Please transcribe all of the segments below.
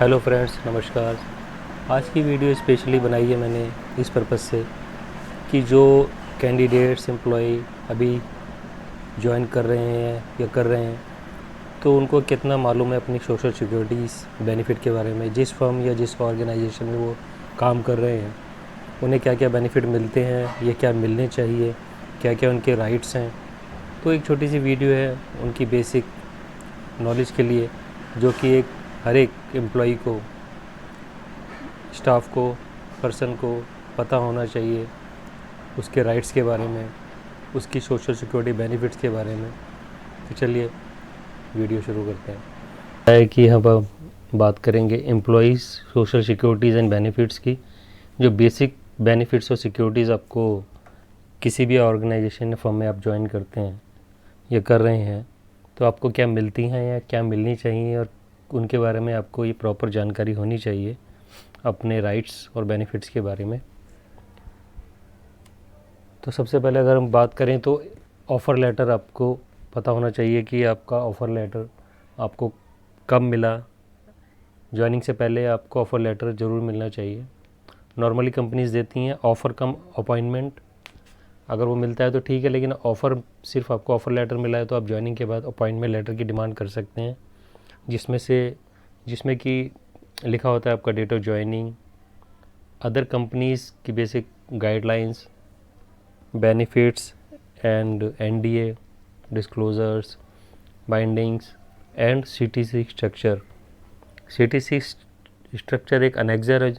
Hello friends, नमस्कार। आज की वीडियो स्पेशली बनाई है मैंने इस पर्पज़ से कि जो कैंडिडेट्स एम्प्लॉय अभी ज्वाइन कर रहे हैं या कर रहे हैं, तो उनको कितना मालूम है अपनी सोशल सिक्योरिटीज़ बेनिफिट के बारे में। जिस फर्म या जिस ऑर्गेनाइजेशन में वो काम कर रहे हैं, उन्हें क्या क्या बेनिफिट मिलते हैं, ये क्या मिलने चाहिए, क्या क्या उनके राइट्स हैं। तो एक छोटी सी वीडियो है उनकी बेसिक नॉलेज के लिए, जो कि हर एक एम्प्लॉय को, स्टाफ को, पर्सन को पता होना चाहिए उसके राइट्स के बारे में, उसकी सोशल सिक्योरिटी बेनिफिट्स के बारे में। तो चलिए वीडियो शुरू करते हैं। है कि हम बात करेंगे employees social securities and benefits की। जो बेसिक बेनिफिट्स और सिक्योरिटीज़ आपको किसी भी ऑर्गेनाइजेशन या फर्म में आप ज्वाइन करते हैं या कर रहे हैं, तो आपको क्या मिलती हैं या क्या मिलनी चाहिए, और उनके बारे में आपको ये प्रॉपर जानकारी होनी चाहिए अपने राइट्स और बेनिफिट्स के बारे में। तो सबसे पहले अगर हम बात करें तो ऑफ़र लेटर आपको पता होना चाहिए कि आपका ऑफ़र लेटर आपको कब मिला। ज्वाइनिंग से पहले आपको ऑफ़र लेटर ज़रूर मिलना चाहिए। नॉर्मली कंपनीज़ देती हैं ऑफ़र कम अपॉइंटमेंट। अगर वो मिलता है तो ठीक है, लेकिन ऑफ़र सिर्फ आपको ऑफ़र लेटर मिला है तो आप ज्वाइनिंग के बाद अपॉइंटमेंट लेटर की डिमांड कर सकते हैं, जिसमें कि लिखा होता है आपका date of joining, other companies की basic guidelines, benefits and NDA disclosures, bindings and CTC structure. CTC structure एक अनेक्जर है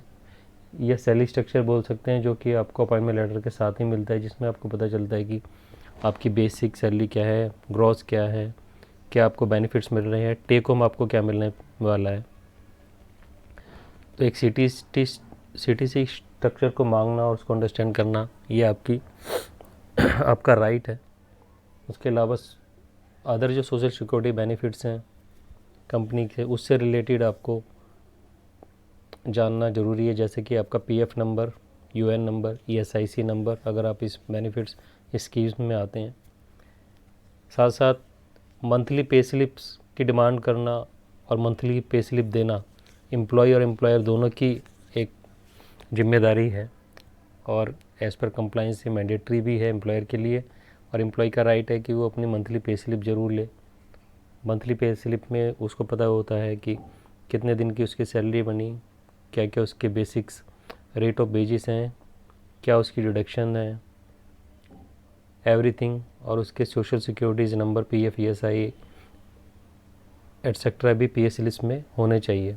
या सैलरी स्ट्रक्चर बोल सकते हैं, जो कि आपको अपॉइंटमेंट लेटर के साथ ही मिलता है, जिसमें आपको पता चलता है कि आपकी बेसिक सैलरी क्या है, ग्रॉस क्या है, क्या आपको बेनिफिट्स मिल रहे हैं, टेक होम आपको क्या मिलने वाला है। तो एक सीटीसी स्ट्रक्चर को मांगना और उसको अंडरस्टैंड करना, ये आपका राइट है। उसके अलावा अदर जो सोशल सिक्योरिटी बेनिफिट्स हैं कंपनी के, उससे रिलेटेड आपको जानना ज़रूरी है, जैसे कि आपका PF number, UN number, ESIC number, अगर आप इस बेनिफिट्स स्कीम्स में आते हैं। साथ साथ मंथली पे स्लिप्स की डिमांड करना और मंथली पे स्लिप देना एम्प्लॉय और एम्प्लॉयर दोनों की एक जिम्मेदारी है, और एज़ पर कंप्लाइंस ये मैंडेटरी भी है एम्प्लॉयर के लिए, और एम्प्लॉय का राइट है कि वो अपनी मंथली पे स्लिप ज़रूर ले। मंथली पे स्लिप में उसको पता होता है कि कितने दिन की उसकी सैलरी बनी, क्या क्या उसके बेसिक्स रेट ऑफ वेजेस हैं, क्या उसकी डिडक्शन है, एवरीथिंग, और उसके social securities number, PF, ESI etcetera भी पीएस लिस्ट में होने चाहिए।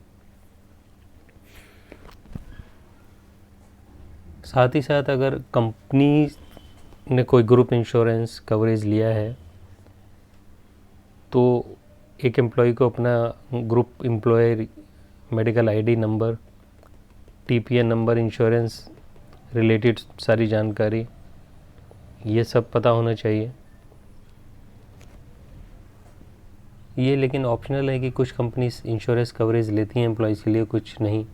साथ ही साथ अगर कंपनी ने कोई ग्रुप इंश्योरेंस कवरेज लिया है, तो एक एम्प्लॉय को अपना group employer medical ID number, TPN number, insurance related सारी जानकारी, ये सब पता होना चाहिए। ये लेकिन ऑप्शनल है कि कुछ कंपनीज इंश्योरेंस कवरेज लेती हैं एम्प्लॉयज़ के लिए, कुछ नहीं।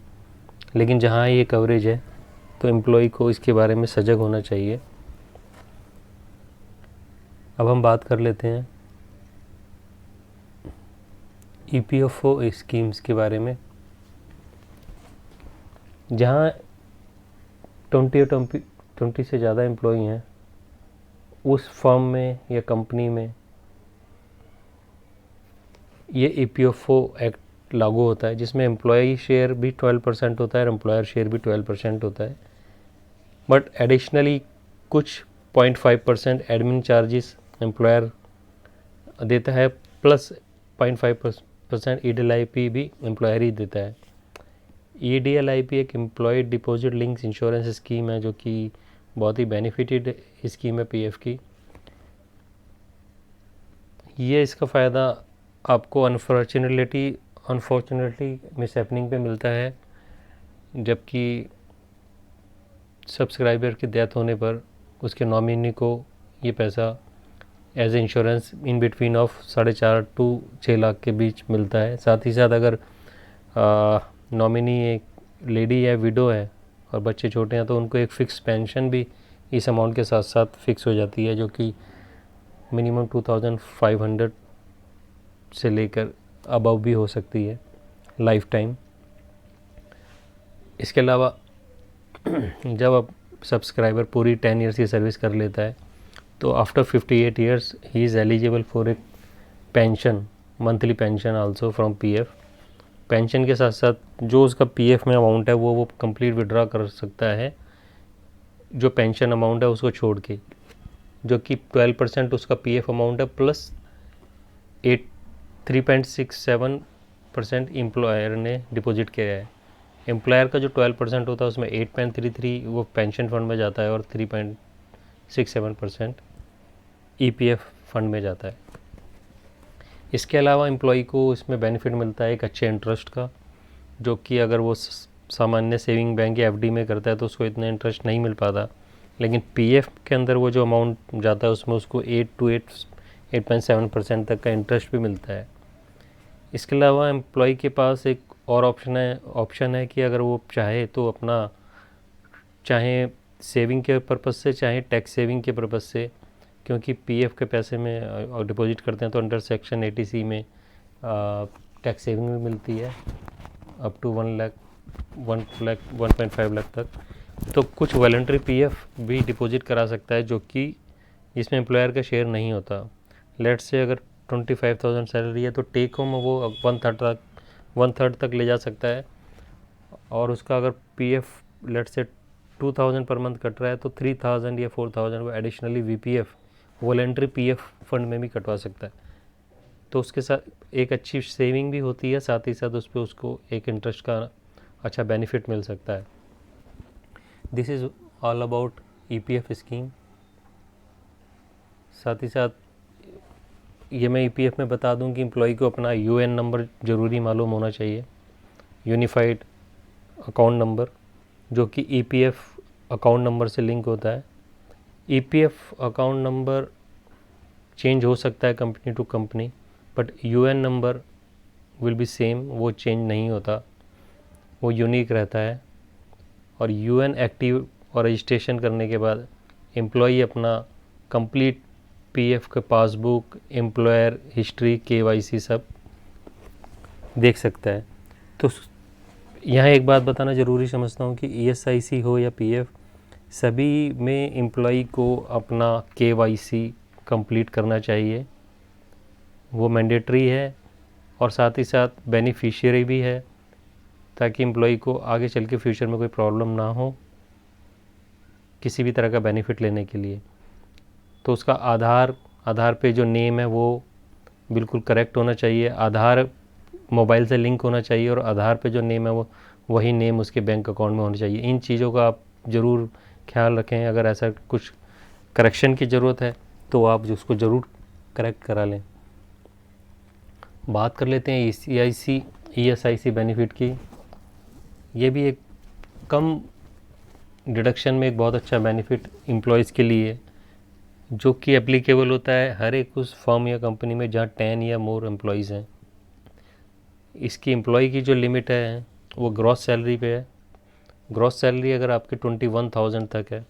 लेकिन जहाँ ये कवरेज है तो एम्प्लॉय को इसके बारे में सजग होना चाहिए। अब हम बात कर लेते हैं ईपीएफओ स्कीम्स के बारे में। जहाँ 20 से ज़्यादा एम्प्लॉय हैं, उस फर्म में या कंपनी में ये ईपीएफओ एक्ट लागू होता है, जिसमें एम्प्लॉय शेयर भी 12% होता है और एम्प्लॉयर शेयर भी 12% होता है। बट एडिशनली कुछ 0.5% एडमिन चार्जेस एम्प्लॉयर देता है, प्लस 0.5% ईडीएलआईपी भी एम्प्लॉयर ही देता है। ईडीएलआईपी एक employ deposit links insurance scheme है, जो कि बहुत ही बेनिफिटेड स्कीम है पीएफ की। ये इसका फ़ायदा आपको अनफॉर्चुनेटली मिस हैपनिंग पे मिलता है, जबकि सब्सक्राइबर की डेथ होने पर उसके नॉमिनी को ये पैसा as a insurance in between of 4.5 to 6 lakh के बीच मिलता है। साथ ही साथ अगर नॉमिनी एक लेडी है, विडो है और बच्चे छोटे हैं, तो उनको एक फ़िक्स पेंशन भी इस अमाउंट के साथ साथ फ़िक्स हो जाती है, जो कि मिनिमम 2500 से लेकर अबव भी हो सकती है लाइफ टाइम। इसके अलावा जब आप सब्सक्राइबर पूरी 10 ईयर्स की सर्विस कर लेता है तो after 58 years he is eligible for a pension, monthly pension also from PF. Pension के साथ साथ जो उसका पीएफ में अमाउंट है वो कंप्लीट विड्रॉ कर सकता है, जो पेंशन अमाउंट है उसको छोड़ के, जो कि 12% उसका पीएफ अमाउंट है प्लस 3.67% एम्प्लॉयर ने डिपॉजिट किया है। एम्प्लॉयर का जो 12% होता है उसमें 8.33 वो पेंशन फंड में जाता है और 3.67% ईपीएफ फंड में जाता है। इसके अलावा एम्प्लॉय को इसमें बेनिफिट मिलता है एक अच्छे इंटरेस्ट का, जो कि अगर वो सामान्य सेविंग बैंक या एफडी में करता है तो उसको इतना इंटरेस्ट नहीं मिल पाता, लेकिन पीएफ के अंदर वो जो अमाउंट जाता है उसमें उसको 8.7% तक का इंटरेस्ट भी मिलता है। इसके अलावा एम्प्लॉय के पास एक और ऑप्शन है कि अगर वो चाहे तो अपना, चाहे सेविंग के पर्पज़ से चाहे टैक्स सेविंग के पर्पज़ से, क्योंकि पीएफ के पैसे में डिपॉजिट करते हैं तो अंडर सेक्शन 80C में टैक्स सेविंग भी मिलती है अप टू 1.5 लाख तक। तो कुछ वॉलंटरी पीएफ भी डिपॉजिट करा सकता है जो कि जिसमें एम्प्लॉयर का शेयर नहीं होता। लेट्स से अगर 25,000 सैलरी है तो टेक होम वो 1/3 तक ले जा सकता है, और उसका अगर PF let's say 2,000 per month cut रहा है तो 3,000 या 4,000 वो additionally VPF voluntary PF fund में भी कटवा सकता है। तो उसके साथ एक अच्छी सेविंग भी होती है, साथ ही साथ उस पर उसको एक इंटरेस्ट का अच्छा बेनिफिट मिल सकता है। This is all about EPF scheme. साथ ही साथ ये मैं ईपीएफ में बता दूं कि एम्प्लॉय को अपना यूएन नंबर ज़रूरी मालूम होना चाहिए, यूनिफाइड अकाउंट नंबर, जो कि ईपीएफ अकाउंट नंबर से लिंक होता है। ईपीएफ अकाउंट नंबर चेंज हो सकता है company to company, but UN number will be same, वो चेंज नहीं होता, वो यूनिक रहता है। और यूएन एक्टिव और रजिस्ट्रेशन करने के बाद एम्प्लॉई अपना कंप्लीट पीएफ का पासबुक, एम्प्लॉयर हिस्ट्री, केवाईसी सब देख सकता है। तो यहाँ एक बात बताना ज़रूरी समझता हूँ कि ईएसआईसी हो या पीएफ, सभी में एम्प्लॉई को अपना केवाईसी कंप्लीट करना चाहिए, वो मैंडेटरी है, और साथ ही साथ बेनिफिशियरी भी है, ताकि एम्प्लॉई को आगे चल के फ्यूचर में कोई प्रॉब्लम ना हो किसी भी तरह का बेनिफिट लेने के लिए। तो उसका आधार पे जो नेम है वो बिल्कुल करेक्ट होना चाहिए, आधार मोबाइल से लिंक होना चाहिए, और आधार पे जो नेम है वो वही नेम उसके बैंक अकाउंट में होना चाहिए। इन चीज़ों का आप ज़रूर ख्याल रखें। अगर ऐसा कुछ करेक्शन की ज़रूरत है तो आप उसको ज़रूर करेक्ट करा लें। बात कर लेते हैं ईएसआईसी बेनिफिट की। ये भी एक कम डिडक्शन में एक बहुत अच्छा बेनिफिट एम्प्लॉयज़ के लिए, जो कि एप्लीकेबल होता है हर एक उस फर्म या कंपनी में जहाँ 10 या मोर एम्प्लॉयज़ हैं। इसकी एम्प्लॉय की जो लिमिट है वो ग्रॉस सैलरी पे है। ग्रॉस सैलरी अगर आपकी 21,000 तक है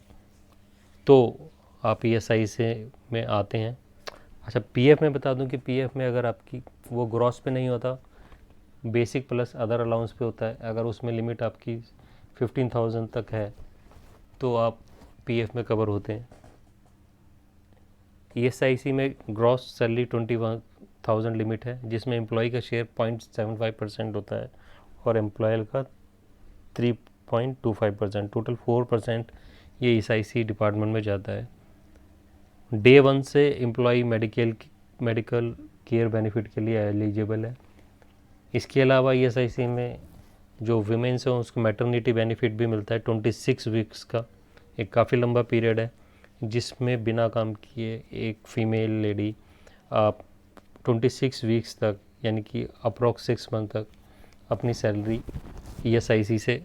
तो आप ईएसआई से में आते हैं। अच्छा, पीएफ में बता दूं कि पीएफ में अगर आपकी वो ग्रॉस पे नहीं होता, बेसिक प्लस अदर अलाउंस पे होता है। अगर उसमें लिमिट आपकी 15,000 तक है तो आप पीएफ में कवर होते हैं। ईएसआईसी में ग्रॉस सैलरी 21,000 लिमिट है, जिसमें एम्प्लॉय का शेयर 0.75% होता है और एम्प्लॉयर का 3.25%, टोटल 4% ये ईएसआईसी डिपार्टमेंट में जाता है। डे 1 से एम्प्लॉय मेडिकल केयर बेनिफिट के लिए एलिजिबल है। इसके अलावा ईएसआईसी में जो वीमेंस हैं उसको मैटरनिटी बेनिफिट भी मिलता है 26 वीक्स का। एक काफ़ी लंबा पीरियड है जिसमें बिना काम किए एक फीमेल लेडी 26 वीक्स तक, यानी कि अप्रॉक्स 6 मंथ तक अपनी सैलरी ईएसआईसी से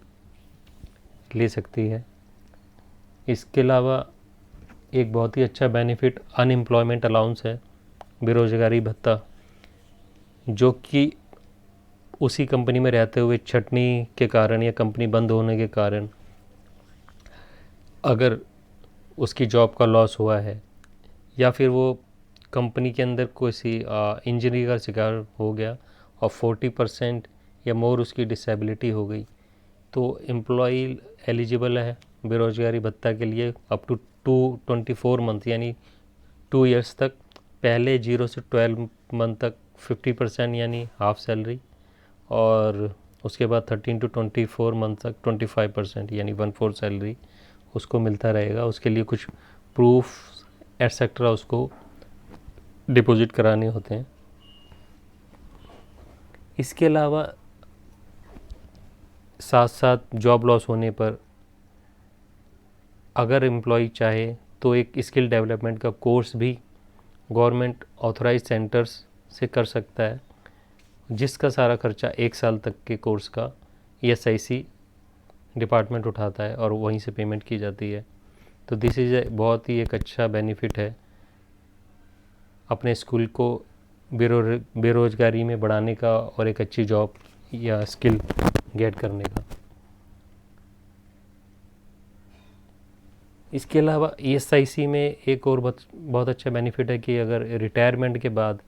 ले सकती है। इसके अलावा एक बहुत ही अच्छा बेनिफिट अनएम्प्लॉयमेंट अलाउंस है, बेरोजगारी भत्ता, जो कि उसी कंपनी में रहते हुए छटनी के कारण या कंपनी बंद होने के कारण अगर उसकी जॉब का लॉस हुआ है या फिर वो कंपनी के अंदर कोई सी इंजरी का शिकार हो गया और 40% या मोर उसकी डिसेबिलिटी हो गई, तो एम्प्लॉई एलिजिबल है बेरोजगारी भत्ता के लिए अप टू 224 मंथ यानी 2 इयर्स तक। पहले 0 से 12 मंथ तक 50% यानी हाफ सैलरी, और उसके बाद 13 to 24 मंथ तक 25% यानी 1/4 सैलरी उसको मिलता रहेगा। उसके लिए कुछ प्रूफ एटसेट्रा उसको डिपॉजिट कराने होते हैं। इसके अलावा साथ साथ जॉब लॉस होने पर अगर एम्प्लॉय चाहे तो एक स्किल डेवलपमेंट का कोर्स भी गवर्नमेंट ऑथराइज सेंटर्स से कर सकता है, जिसका सारा खर्चा 1 साल तक के कोर्स का ESIC डिपार्टमेंट उठाता है और वहीं से पेमेंट की जाती है। तो दिस इज़ बहुत ही एक अच्छा बेनिफिट है अपने स्कूल को बेरोज़गारी में बढ़ाने का और एक अच्छी जॉब या स्किल गेट करने का। इसके अलावा ESIC में एक और बहुत अच्छा बेनिफिट है कि अगर रिटायरमेंट के बाद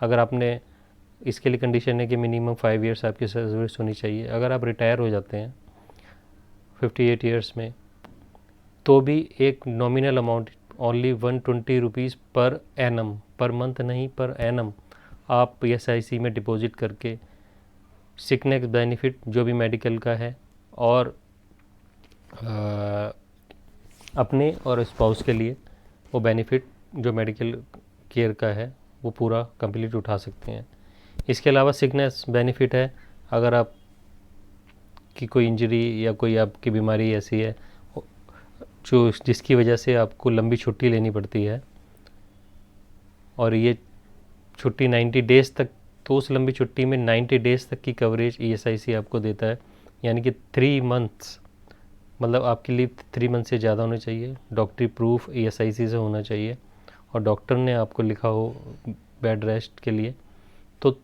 अगर आपने, इसके लिए कंडीशन है कि मिनिमम 5 इयर्स आपकी सर्विस होनी चाहिए। अगर आप रिटायर हो जाते हैं 58 इयर्स में, तो भी एक nominal amount only 120 rupees per annum, per month नहीं पर एनम, आप ESIC में डिपॉजिट करके सिकनेस बेनिफिट जो भी मेडिकल का है और अपने और स्पाउस के लिए वो बेनिफिट जो मेडिकल केयर का है वो पूरा कंप्लीट उठा सकते हैं। इसके अलावा सिकनेस बेनिफिट है अगर आप की कोई इंजरी या कोई आपकी बीमारी ऐसी है जो जिसकी वजह से आपको लंबी छुट्टी लेनी पड़ती है, और ये छुट्टी 90 डेज़ तक, तो उस लंबी छुट्टी में 90 डेज़ तक की कवरेज ESIC आपको देता है। यानी कि 3 मंथ्स, मतलब आपकी लीव 3 मंथ से ज़्यादा होनी चाहिए, डॉक्टरी प्रूफ ESIC से होना चाहिए, और डॉक्टर ने आपको लिखा हो बेड रेस्ट के लिए, तो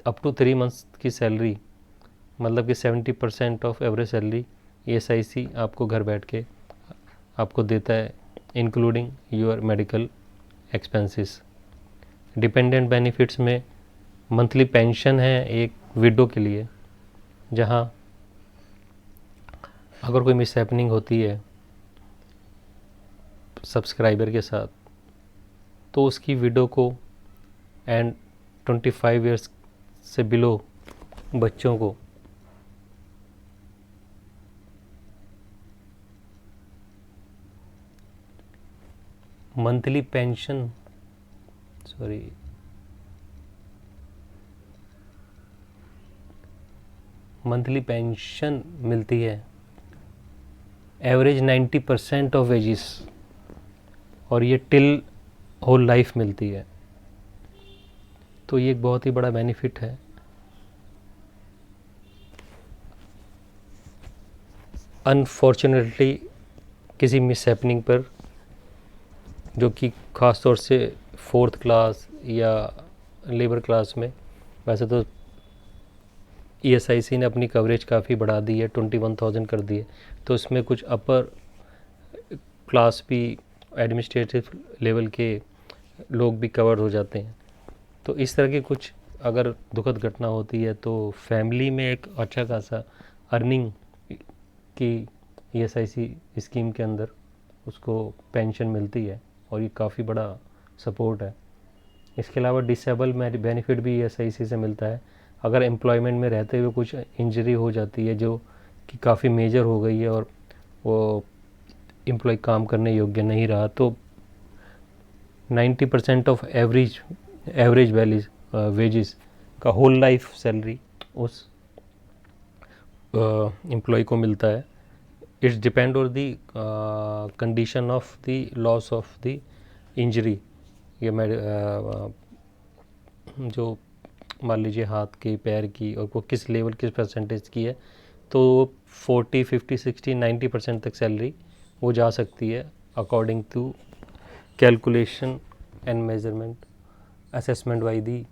अप टू 3 मंथ्स की सैलरी, मतलब कि 70% ऑफ एवरेज सैलरी ESIC आपको घर बैठ के आपको देता है, including your medical expenses. Dependent benefits में मंथली पेंशन है एक विडो के लिए, जहां अगर कोई मिसहैपनिंग होती है सब्सक्राइबर के साथ, तो उसकी विडो को एंड 25 इयर्स से बिलो बच्चों को मंथली पेंशन, मंथली पेंशन मिलती है एवरेज 90% ऑफ वेजिस, और ये टिल होल लाइफ मिलती है। तो ये एक बहुत ही बड़ा बेनिफिट है। अनफॉर्चुनेटली किसी मिसहैपनिंग पर, जो कि ख़ास तौर से 4th क्लास या लेबर क्लास में, वैसे तो ESIC ने अपनी कवरेज काफ़ी बढ़ा दी है, 21,000 कर दी है, तो इसमें कुछ अपर क्लास भी एडमिनिस्ट्रेटिव लेवल के लोग भी कवर हो जाते हैं। तो इस तरह की कुछ अगर दुखद घटना होती है तो फैमिली में एक अच्छा खासा अर्निंग की ESIC स्कीम के अंदर उसको पेंशन मिलती है, और ये काफ़ी बड़ा सपोर्ट है। इसके अलावा डिसेबल बेनिफिट भी ESIC से मिलता है। अगर एम्प्लॉयमेंट में रहते हुए कुछ इंजरी हो जाती है जो कि काफ़ी मेजर हो गई है और वो एम्प्लॉय काम करने योग्य नहीं रहा, तो 90% ऑफ एवरेज वेजेस का होल लाइफ सैलरी उस एम्प्लॉय को मिलता है। It's depend on the condition of the loss of the injury. ये जो मान लीजिए हाथ की, पैर की, और वो किस लेवल, किस परसेंटेज की है, तो 40, 50, 60, 90% तक सैलरी वो जा सकती है according to calculation and measurement assessment by the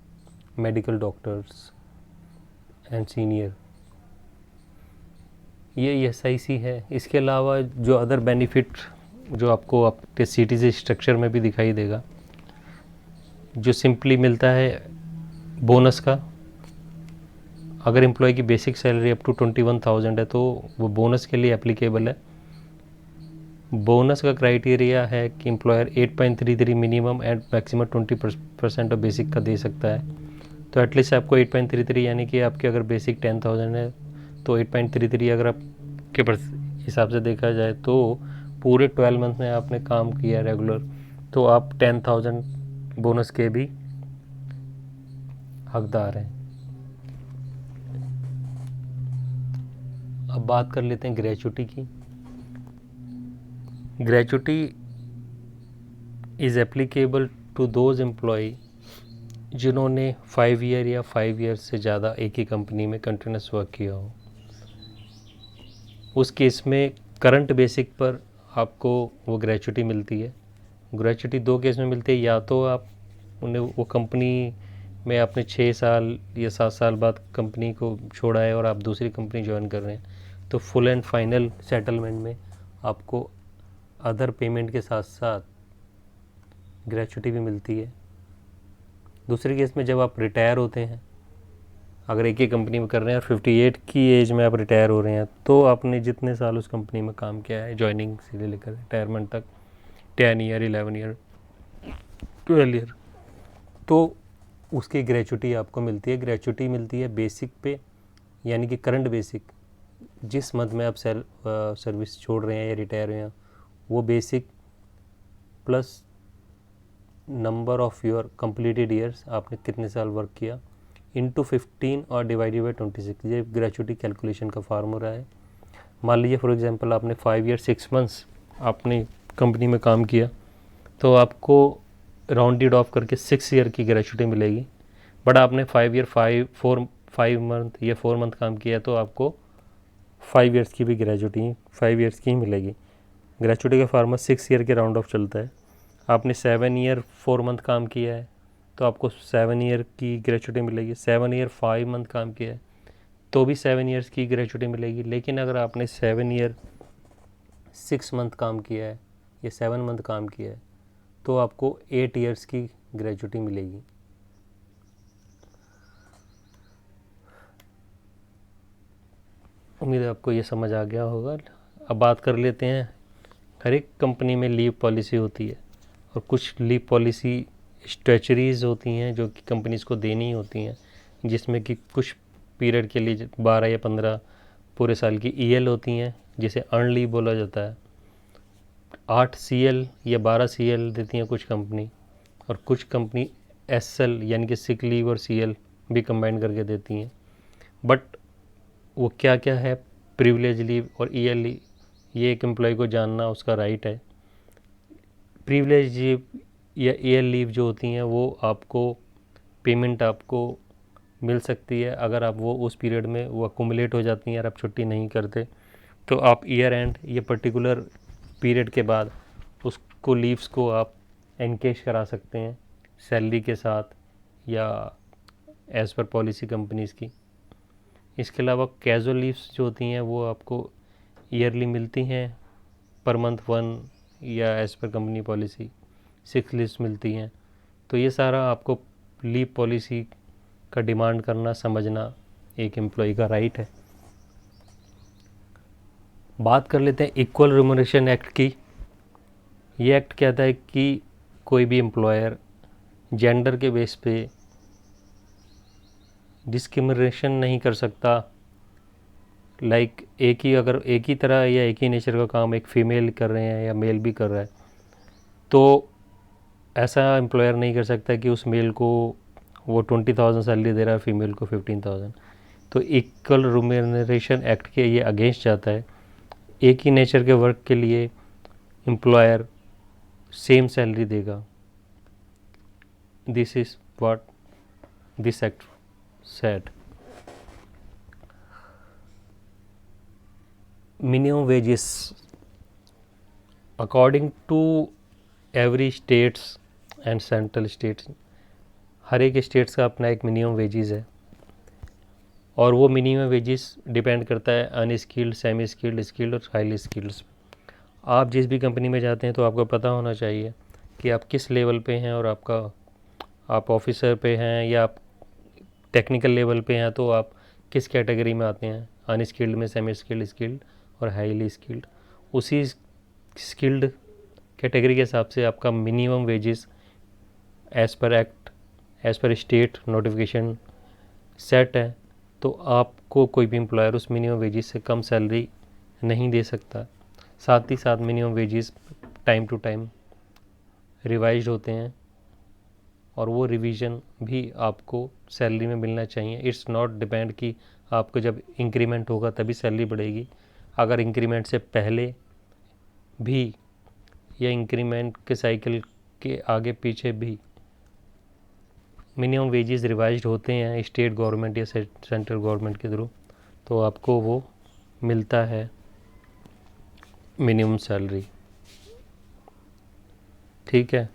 medical doctors and senior. ये ESIC है। इसके अलावा जो अदर बेनिफिट जो आपको आपके CTC स्ट्रक्चर में भी दिखाई देगा, जो सिंपली मिलता है बोनस का, अगर एम्प्लॉय की बेसिक सैलरी अप टू 21,000 है तो वो बोनस के लिए एप्लीकेबल है। बोनस का क्राइटेरिया है कि employer 8.33 minimum and maximum 20% of basic का दे सकता है। तो एटलीस्ट आपको 8.33 यानी कि आपके अगर बेसिक 10,000 है तो 8.33 अगर आपके हिसाब से देखा जाए तो पूरे 12 मंथ में आपने काम किया रेगुलर तो आप 10,000 बोनस के भी हकदार हैं। अब बात कर लेते हैं ग्रेचुटी की। Gratuity is applicable to those employ जिन्होंने 5 ईयर या 5 ईयर से ज़्यादा एक ही कंपनी में कंटिन्यूस वर्क किया हो। उस केस में करंट बेसिक पर आपको वो ग्रेचुटी मिलती है। ग्रेचुटी 2 केस में मिलती है, या तो आप उन्हें वो कंपनी में आपने 6 साल या 7 साल बाद कंपनी को छोड़ा है और आप दूसरी कंपनी ज्वाइन कर रहे हैं तो फुल एंड फाइनल सेटलमेंट में आपको अदर पेमेंट के साथ साथ ग्रेचुटी भी मिलती है। दूसरे केस में जब आप रिटायर होते हैं, अगर एक ही कंपनी में कर रहे हैं और 58 की एज में आप रिटायर हो रहे हैं तो आपने जितने साल उस कंपनी में काम किया है ज्वाइनिंग से लेकर रिटायरमेंट तक 10 ईयर 11 ईयर 12 ईयर, तो उसकी ग्रेचुटी आपको मिलती है। ग्रेचुटी मिलती है बेसिक पे, यानी कि करंट बेसिक जिस मंथ में आप सर्विस छोड़ रहे हैं या रिटायर हुए हैं वो basic plus number of your completed years, आपने कितने साल वर्क किया, इंटू 15 और डिवाइडेड बाई 26। ये ग्रेचुटी कैलकुलेशन का फार्मूला है। मान लीजिए फॉर एग्जांपल आपने 5 ईयर 6 मंथ्स आपने कंपनी में काम किया तो आपको राउंडेड ऑफ करके 6 ईयर की ग्रेचुटी मिलेगी। बट आपने 5 ईयर 5 मंथ या 4 मंथ काम किया तो आपको 5 ईयर्स की भी ग्रेचुटी 5 ईयर्स की ही मिलेगी। ग्रेचुटी का फार्मूला 6 ईयर के राउंड ऑफ चलता है। आपने 7 ईयर 4 मंथ काम किया है तो आपको 7 ईयर की ग्रेचुटी मिलेगी। 7 ईयर 5 मंथ काम किया है तो भी 7 ईयर्स की ग्रेचुटी मिलेगी। लेकिन अगर आपने 7 ईयर 6 मंथ काम किया है या 7 मंथ काम किया है तो आपको 8 ईयर्स की ग्रेचुटी मिलेगी। उम्मीद है आपको ये समझ आ गया होगा। अब बात कर लेते हैं, हर एक कंपनी में लीव पॉलिसी होती है और कुछ लीव पॉलिसी स्ट्रेचरीज होती हैं जो कि कंपनीज़ को देनी होती हैं, जिसमें कि कुछ पीरियड के लिए 12 या 15 पूरे साल की ईएल होती हैं जिसे अर्न लीव बोला जाता है। 8 सीएल या 12 सीएल देती हैं कुछ कंपनी, और कुछ कंपनी एसएल यानी कि सिक लीव और सीएल भी कंबाइन करके देती हैं। बट वो क्या क्या है, प्रिविलेज लीव और ईएल लीव, ये एक एम्प्लॉय को जानना उसका राइट है। प्रिविलेज लीव या ईएल लीव जो होती हैं वो आपको पेमेंट आपको मिल सकती है अगर आप वो उस पीरियड में वो अकोमुलेट हो जाती हैं और आप छुट्टी नहीं करते तो आप ईयर एंड या पर्टिकुलर पीरियड के बाद उसको लीव्स को आप एनकेश करा सकते हैं सैलरी के साथ या एज़ पर पॉलिसी कंपनीज़ की। इसके अलावा कैजुअल लीव्स जो होती हैं वो आपको ईयरली मिलती हैं, पर मंथ 1 या as per company policy 6 leaves मिलती हैं। तो ये सारा आपको लीव पॉलिसी का डिमांड करना समझना एक एम्प्लॉय का राइट है। बात कर लेते हैं इक्वल रिम्यूनरेशन एक्ट की। ये एक्ट कहता है कि कोई भी एम्प्लॉयर जेंडर के बेस पे डिस्क्रिमिनेशन नहीं कर सकता। अगर एक ही तरह या एक ही नेचर का काम एक फ़ीमेल कर रहे हैं या मेल भी कर रहा है तो ऐसा एम्प्लॉयर नहीं कर सकता कि उस मेल को वो 20,000 सैलरी दे रहा है, फीमेल को 15,000। तो इक्वल रिम्यूनरेशन एक्ट के ये अगेंस्ट जाता है। एक ही नेचर के वर्क के लिए एम्प्लॉयर सेम सैलरी देगा। This is what this act said. Minimum wages according to every states and central states, हर एक स्टेट्स का अपना एक मिनिमम वेजेस है और वो मिनिमम वेजेस डिपेंड करता है अनस्किल्ड, सेमी स्किल्ड, स्किल्ड और हाईली स्किल्ड्स। आप जिस भी कंपनी में जाते हैं तो आपको पता होना चाहिए कि आप किस लेवल पे हैं और आप ऑफिसर पे हैं या आप टेक्निकल लेवल पे हैं तो आप किस कैटेगरी में आते हैं, अनस्किल्ड में, सेमी स्किल्ड, स्किल्ड और हाईली स्किल्ड। उसी स्किल्ड कैटेगरी के हिसाब से आपका minimum wages as per act, as per state notification set है। तो आपको कोई भी एम्प्लॉयर उस मिनिमम वेजेस से कम सैलरी नहीं दे सकता। साथ ही साथ minimum wages time to time revise होते हैं और वो रिवीजन भी आपको सैलरी में मिलना चाहिए। इट्स नॉट डिपेंड कि आपको जब इंक्रीमेंट होगा तभी सैलरी बढ़ेगी। अगर इंक्रीमेंट से पहले भी या इंक्रीमेंट के साइकिल के आगे पीछे भी मिनिमम वेजेस रिवाइज्ड होते हैं स्टेट गवर्नमेंट या सेंट्रल गवर्नमेंट के थ्रू, तो आपको वो मिलता है मिनिमम सैलरी। ठीक है।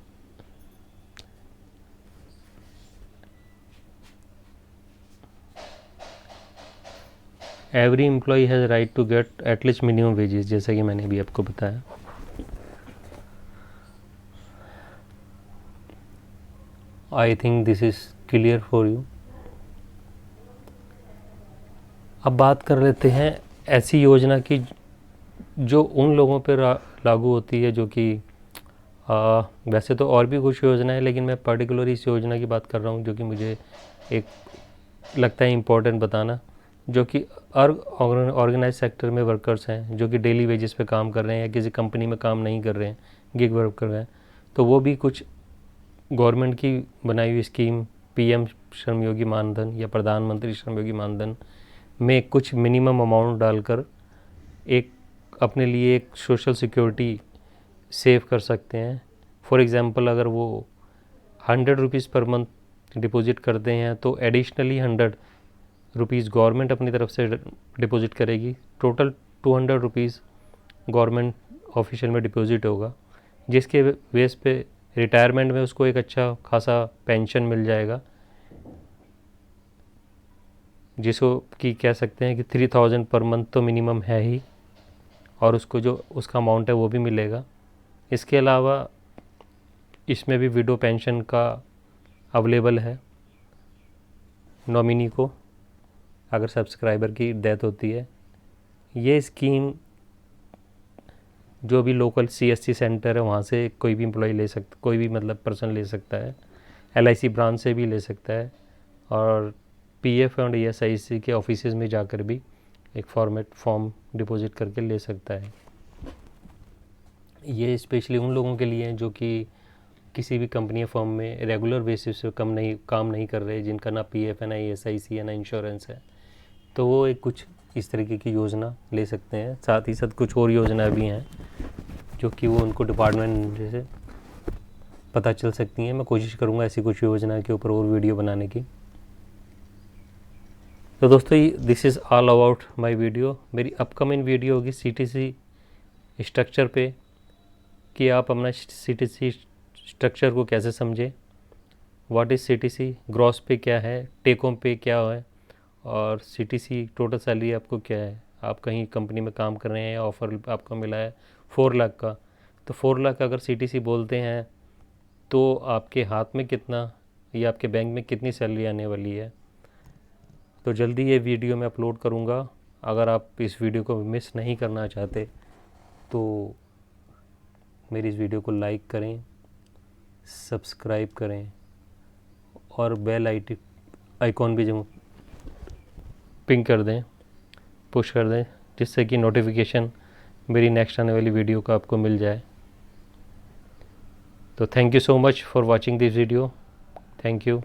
Every employ has right to get at least minimum wages, जैसा कि मैंने अभी आपको बताया। I think this is clear for you. अब बात कर लेते हैं ऐसी योजना की जो उन लोगों पर लागू होती है जो कि वैसे तो और भी कुछ योजना है, लेकिन मैं पर्टिकुलर इस योजना की बात कर रहा हूँ जो कि मुझे एक लगता है इम्पोर्टेंट बताना, जो कि ऑर्गेनाइज सेक्टर में वर्कर्स हैं जो कि डेली वेजेस पे काम कर रहे हैं या किसी कंपनी में काम नहीं कर रहे हैं, गिग वर्क कर रहे हैं। तो वो भी कुछ गवर्नमेंट की बनाई हुई स्कीम पीएम श्रमयोगी मानधन या प्रधानमंत्री श्रमयोगी मानधन में कुछ मिनिमम अमाउंट डालकर एक अपने लिए एक सोशल सिक्योरिटी सेव कर सकते हैं। फॉर एग्ज़ाम्पल अगर वो 100 रुपीज़ पर मंथ डिपॉजिट करते हैं तो एडिशनली 100 रुपीज़ गवर्नमेंट अपनी तरफ से डिपॉजिट करेगी। टोटल 200 रुपीज़ गवर्नमेंट ऑफिशियल में डिपॉजिट होगा, जिसके बेस पे रिटायरमेंट में उसको एक अच्छा खासा पेंशन मिल जाएगा, जिसको कि कह सकते हैं कि 3000 पर मंथ तो मिनिमम है ही, और उसको जो उसका अमाउंट है वो भी मिलेगा। इसके अलावा इसमें भी विडो पेंशन का अवेलेबल है नॉमिनी को, अगर सब्सक्राइबर की डेथ होती है। ये स्कीम जो भी लोकल सीएससी सेंटर है वहाँ से कोई भी एम्प्लॉय ले सकता, कोई भी मतलब पर्सन ले सकता है, एलआईसी ब्रांच से भी ले सकता है, और पीएफ और ईएसआईसी के ऑफिसेज में जाकर भी एक फॉर्म डिपॉजिट करके ले सकता है। ये स्पेशली उन लोगों के लिए हैं जो कि किसी भी कंपनी या फर्म में रेगुलर बेसिस पे काम नहीं कर रहे, जिनका ना पीएफ है, ना ईएसआईसी है, ना इंश्योरेंस है। तो वो एक कुछ इस तरीके की योजना ले सकते हैं। साथ ही साथ कुछ और योजना भी हैं जो कि वो उनको डिपार्टमेंट जैसे पता चल सकती हैं। मैं कोशिश करूँगा ऐसी कुछ योजना के ऊपर और वीडियो बनाने की। तो दोस्तों this is all about my video. मेरी अपकमिंग वीडियो होगी सीटीसी स्ट्रक्चर पे, कि आप अपना सीटीसी स्ट्रक्चर को कैसे समझें, व्हाट इज़ सीटीसी, ग्रॉस पे क्या है, टेक होम पे क्या है, और सीटीसी टोटल सैलरी आपको क्या है। आप कहीं कंपनी में काम कर रहे हैं, ऑफ़र आपको मिला है 4 लाख का, तो 4 लाख अगर सीटीसी बोलते हैं तो आपके हाथ में कितना या आपके बैंक में कितनी सैलरी आने वाली है। तो जल्दी ये वीडियो मैं अपलोड करूँगा। अगर आप इस वीडियो को मिस नहीं करना चाहते तो मेरी इस वीडियो को लाइक करें, सब्सक्राइब करें और बेल आइकॉन भी जो पिंग कर दें, पुश कर दें, जिससे कि नोटिफिकेशन मेरी नेक्स्ट आने वाली वीडियो का आपको मिल जाए। तो thank you so much for watching this video. Thank you.